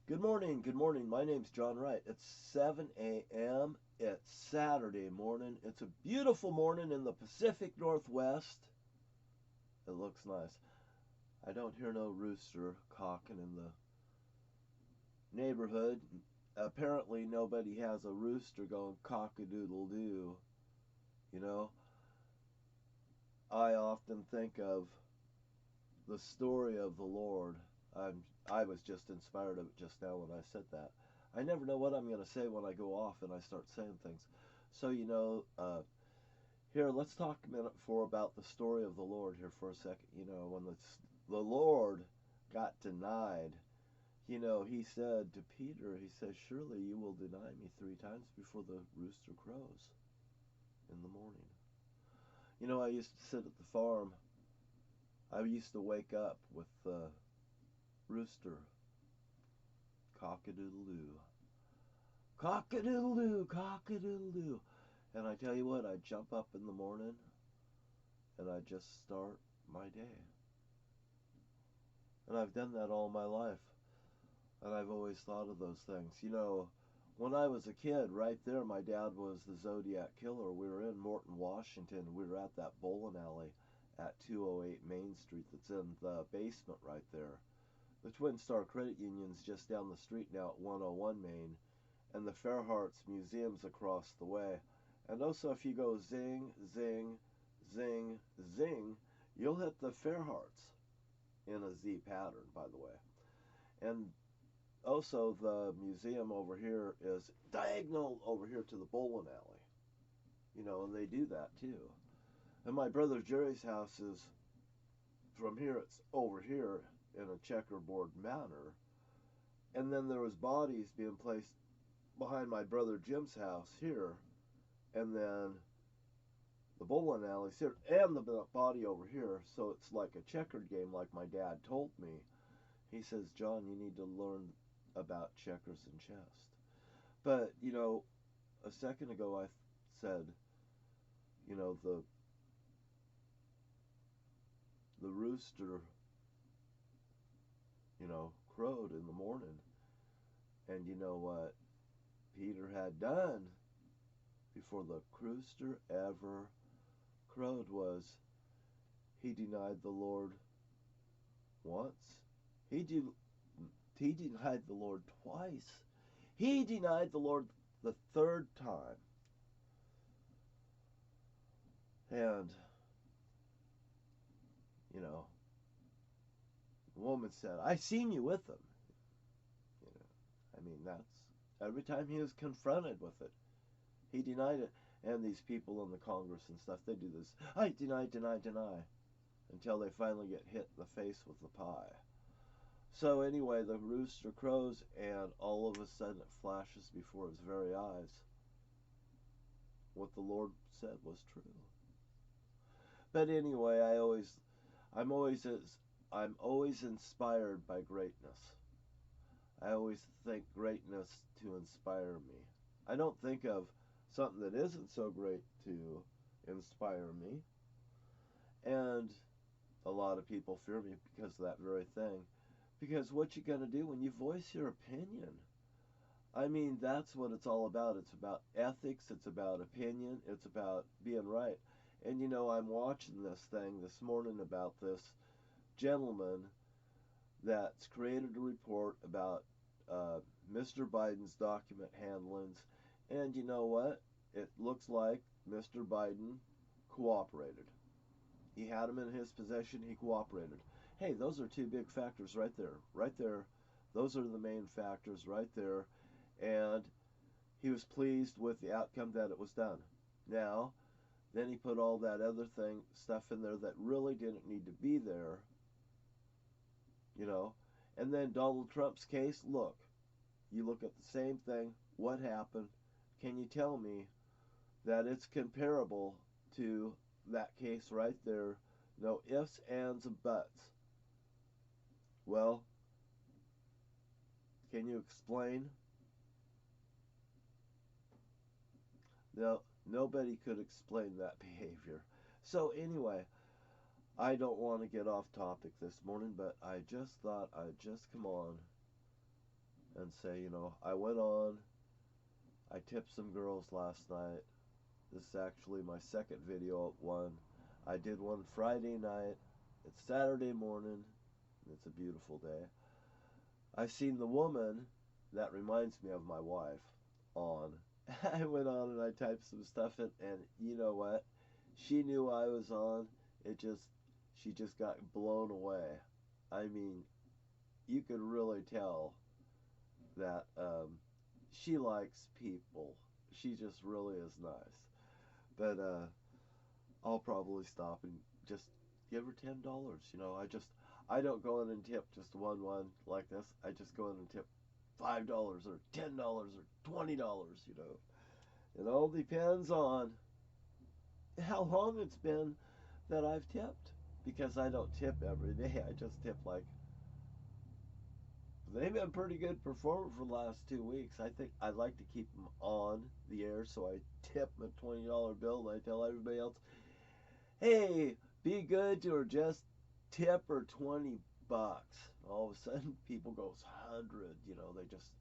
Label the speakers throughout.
Speaker 1: Good morning, good morning. My name's John Wright. It's 7 a.m. It's Saturday morning. It's a beautiful morning in the Pacific Northwest. It looks nice. I don't hear no rooster cawking in the neighborhood. Apparently, nobody has a rooster going cock-a-doodle-doo. You know, I often think of the story of the Lord. I was just inspired of it just now when I said that. I never know what I'm going to say when I go off and I start saying things. So, here, let's talk a minute for about the story of the Lord here for a second. When the Lord got denied, he said to Peter, he says, surely you will deny me 3 times before the rooster crows in the morning. I used to sit at the farm. I used to wake up with the rooster. Cock-a-doodle-doo. Cock-a-doodle-doo, cock-a-doodle-doo. And I tell you what, I'd jump up in the morning and I'd just start my day. And I've done that all my life. And I've always thought of those things. When I was a kid, right there, my dad was the Zodiac Killer. We were in Morton, Washington. We were at that bowling alley at 208 Main Street that's in the basement right there. The Twin Star Credit Union's just down the street now at 101 Main, and the Fairhearts Museum's across the way. And also, if you go zing, zing, zing, zing, you'll hit the Fairhearts in a Z pattern, by the way. And also, the museum over here is diagonal over here to the bowling alley. And they do that too. And my brother Jerry's house is from here, it's over here in a checkerboard manner. And then there was bodies being placed behind my brother Jim's house here. And then the bowling alley's here and the body over here. So it's like a checkered game, like my dad told me. He says, John, you need to learn about checkers and chess. But, a second ago I said, the rooster, crowed in the morning. And you know what Peter had done before the rooster ever crowed was he denied the Lord once. He denied the Lord twice. He denied the Lord the 3rd time. And, the woman said, I seen you with them. That's every time he was confronted with it, he denied it. And these people in the Congress and stuff, they do this, I deny, until they finally get hit in the face with the pie. So anyway, the rooster crows, and all of a sudden it flashes before his very eyes. What the Lord said was true. But anyway, I'm always inspired by greatness. I always think greatness to inspire me. I don't think of something that isn't so great to inspire me. And a lot of people fear me because of that very thing. Because what you gonna do when you voice your opinion? That's what it's all about. It's about ethics, it's about opinion, it's about being right. And I'm watching this thing this morning about this gentleman that's created a report about Mr. Biden's document handlings. And you know what? It looks like Mr. Biden cooperated. He had them in his possession, he cooperated. Hey, those are 2 big factors right there. Right there. Those are the main factors right there. And he was pleased with the outcome that it was done. Now, then he put all that other stuff in there that really didn't need to be there. And then Donald Trump's case, look. You look at the same thing. What happened? Can you tell me that it's comparable to that case right there? No ifs, ands, and buts. Well, can you explain? No, nobody could explain that behavior. So anyway, I don't want to get off topic this morning, but I just thought I'd just come on and and say, you know, I went on, I tipped some girls last night. This is actually my second video one. I did one Friday night. It's Saturday morning. It's a beautiful day. I've seen the woman that reminds me of my wife on. I went on and I typed some stuff in, and you know what? She knew I was on. She just got blown away. I mean, you could really tell that she likes people. She just really is nice. But I'll probably stop and just give her $10. You know, I don't go in and tip just one like this. I just go in and tip $5 or $10 or $20. You know, it all depends on how long it's been that I've tipped, because I don't tip every day. I just tip like, they've been pretty good performer for the last 2 weeks. I think I'd like to keep them on the air, so I tip them a $20 bill, and I tell everybody else, hey, be good or just tip her $20. All of a sudden, people goes 100. You know, they just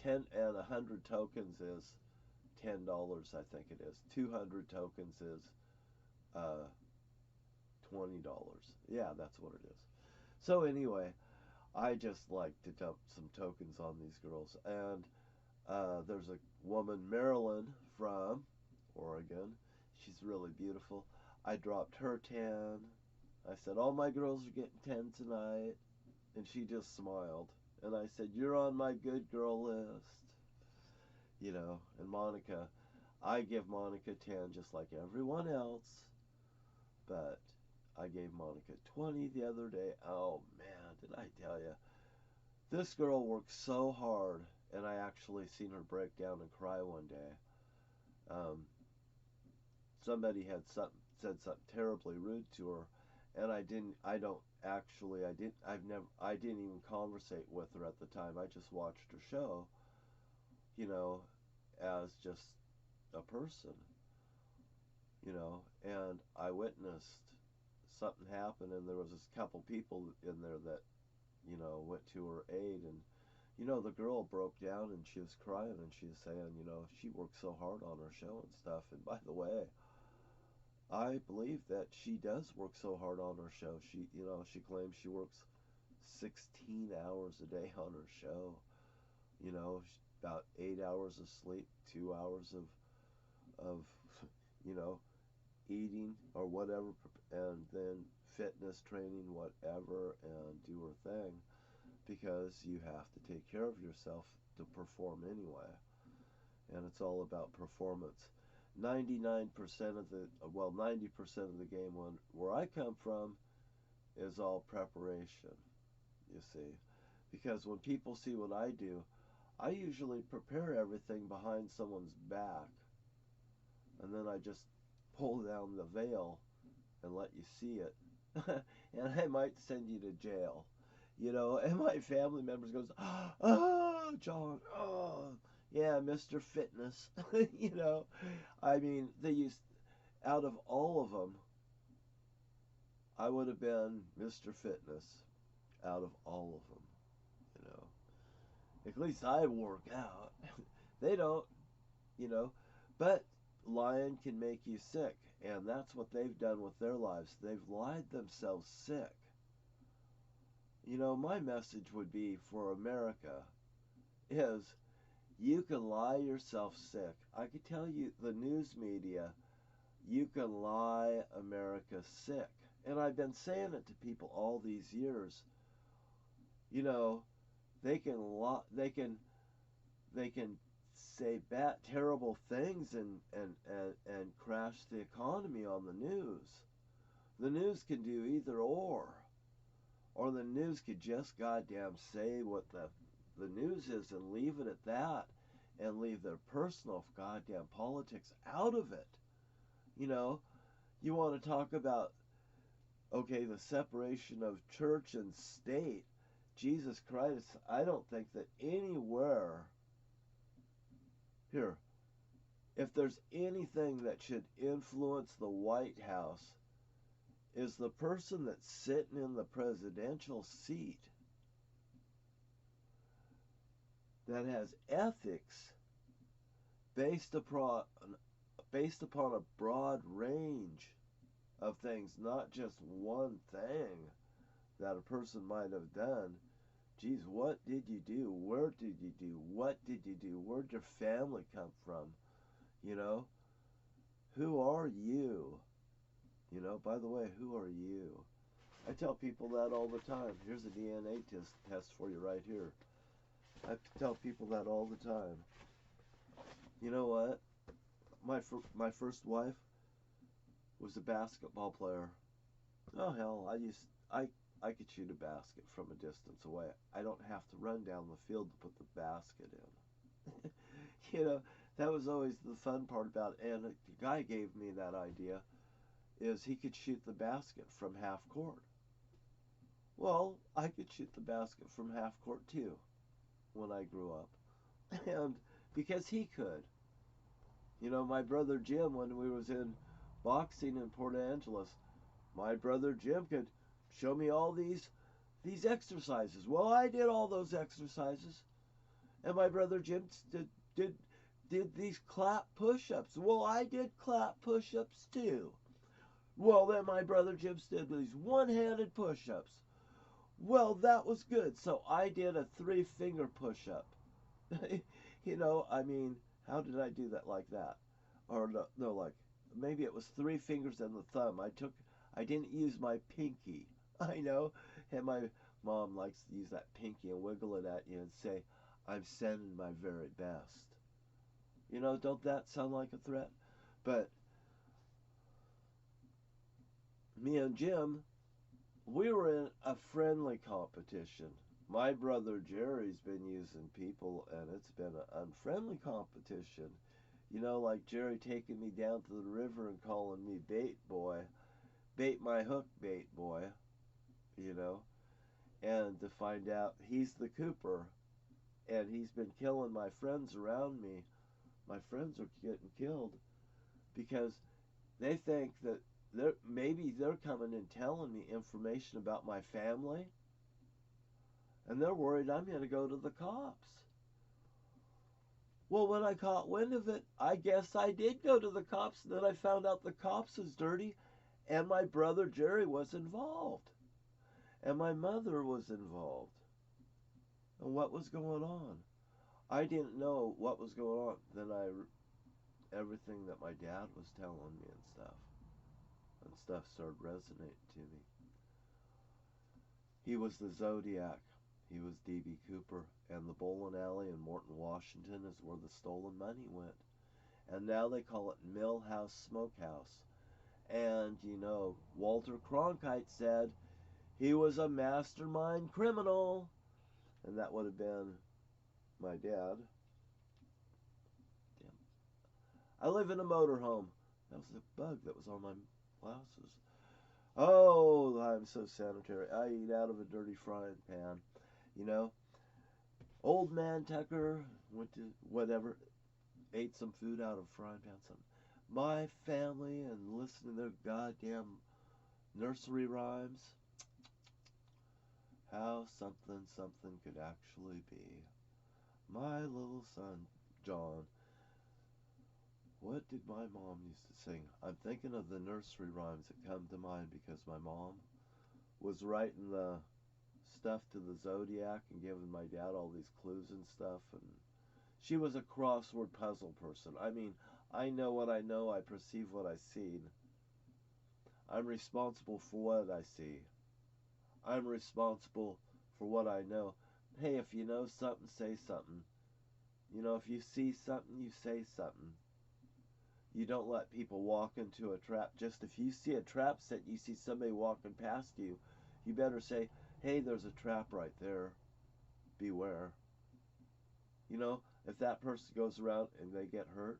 Speaker 1: 10 and 100 tokens is $10. I think it is 200 tokens is $20. Yeah, that's what it is. So anyway, I just like to dump some tokens on these girls. And there's a woman, Marilyn, from Oregon. She's really beautiful. I dropped her 10. I said, all my girls are getting 10 tonight. And she just smiled. And I said, you're on my good girl list. You know, and Monica, I give Monica 10 just like everyone else. But I gave Monica 20 the other day. Oh, man, did I tell you. This girl works so hard, and I actually seen her break down and cry one day. Somebody had said something terribly rude to her, and I didn't even conversate with her at the time. I just watched her show, you know, as just a person, you know, and I witnessed something happen, and there was this couple people in there that, you know, went to her aid, and, you know, the girl broke down and she was crying, and she was saying, you know, she worked so hard on her show and stuff. And by the way, I believe that she does work so hard on her show. She, you know, she claims she works 16 hours a day on her show. You know, about 8 hours of sleep, 2 hours of you know, eating or whatever, and then fitness training, whatever, and do her thing, because you have to take care of yourself to perform anyway. And it's all about performance. 90% of the game where I come from is all preparation, you see. Because when people see what I do, I usually prepare everything behind someone's back, and then I just pull down the veil and let you see it. And I might send you to jail, you know. And my family members goes, oh, John, oh, yeah, Mr. Fitness. You know, I mean, out of all of them, I would have been Mr. Fitness out of all of them, you know. At least I work out. They don't, you know. But lying can make you sick, and that's what they've done with their lives. They've lied themselves sick. You know, my message would be for America is, you can lie yourself sick. I could tell you, the news media, you can lie America sick. And I've been saying it to people all these years. You know, they can say bad, terrible things and crash the economy on the news. The news can do either or the news could just goddamn say what the news is and leave it at that, and leave their personal goddamn politics out of it. You know, you want to talk about, okay, the separation of church and state. Jesus Christ, I don't think that anywhere here, if there's anything that should influence the White House, is the person that's sitting in the presidential seat. that has ethics based upon a broad range of things, not just one thing that a person might have done. Geez, what did you do? Where did you do? What did you do? Where'd your family come from? You know, who are you? You know, by the way, who are you? I tell people that all the time. Here's a DNA test for you right here. I tell people that all the time. You know what? My first wife was a basketball player. Oh hell, I could shoot a basket from a distance away. I don't have to run down the field to put the basket in. You know, that was always the fun part about it. And the guy gave me that idea, is he could shoot the basket from half court. Well, I could shoot the basket from half court too when I grew up. And because he could. You know, my brother Jim, when we was in boxing in Port Angeles, my brother Jim could show me all these exercises. Well, I did all those exercises. And my brother Jim did these clap push-ups. Well, I did clap push-ups too. Well, then my brother Jim did these one-handed push-ups. Well, that was good. So I did a 3-finger push-up. You know, I mean, how did I do that like that? Or no, like, maybe it was 3 fingers and the thumb. I didn't use my pinky. I know. And my mom likes to use that pinky and wiggle it at you and say, I'm sending my very best. You know, don't that sound like a threat? But me and Jim, we were in a friendly competition. My brother Jerry's been using people, and it's been an unfriendly competition. You know, like Jerry taking me down to the river and calling me bait boy. Bait my hook, bait boy. You know, and to find out he's the Cooper, and he's been killing my friends around me. My friends are getting killed because they think that maybe they're coming and telling me information about my family, and they're worried I'm going to go to the cops. Well, when I caught wind of it, I guess I did go to the cops, and then I found out the cops was dirty, and my brother Jerry was involved, and my mother was involved. And what was going on? I didn't know what was going on. Then everything that my dad was telling me and stuff started resonating to me. He was the Zodiac. He was D.B. Cooper, and the bowling alley in Morton, Washington is where the stolen money went. And now they call it Millhouse Smokehouse. And, you know, Walter Cronkite said he was a mastermind criminal. And that would have been my dad. Damn. I live in a motorhome. That was the bug that was on my blouses. Oh, I'm so sanitary. I eat out of a dirty frying pan. You know, old man Tucker went to whatever, ate some food out of a frying pan. Something. My family and listening to their goddamn nursery rhymes. How something could actually be. My little son, John. What did my mom used to sing? I'm thinking of the nursery rhymes that come to mind because my mom was writing the stuff to the Zodiac and giving my dad all these clues and stuff. And she was a crossword puzzle person. I mean, I know what I know. I perceive what I see. I'm responsible for what I see. I'm responsible for what I know. Hey, if you know something, say something. You know, if you see something, you say something. You don't let people walk into a trap. Just if you see a trap set, you see somebody walking past you, you better say, hey, there's a trap right there. Beware. You know, if that person goes around and they get hurt,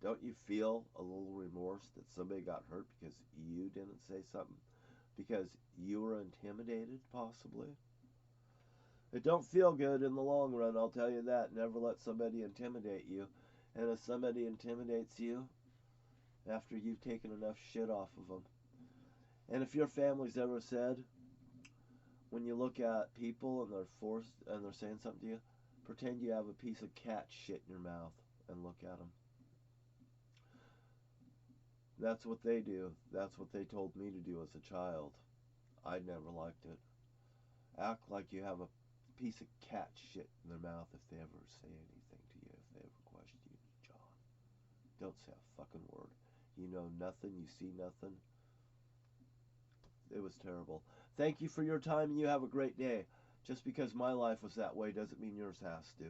Speaker 1: don't you feel a little remorse that somebody got hurt because you didn't say something? Because you were intimidated, possibly? It don't feel good in the long run, I'll tell you that. Never let somebody intimidate you. And if somebody intimidates you, after you've taken enough shit off of them. And if your family's ever said, when you look at people and they're saying something to you, Pretend you have a piece of cat shit in your mouth and look at them. That's what they do. That's what they told me to do as a child. I never liked it. Act like you have a piece of cat shit in their mouth if they ever say anything to you, if they ever question you, John. Don't say a fucking word. You know nothing, you see nothing. It was terrible. Thank you for your time, and you have a great day. Just because my life was that way doesn't mean yours has to.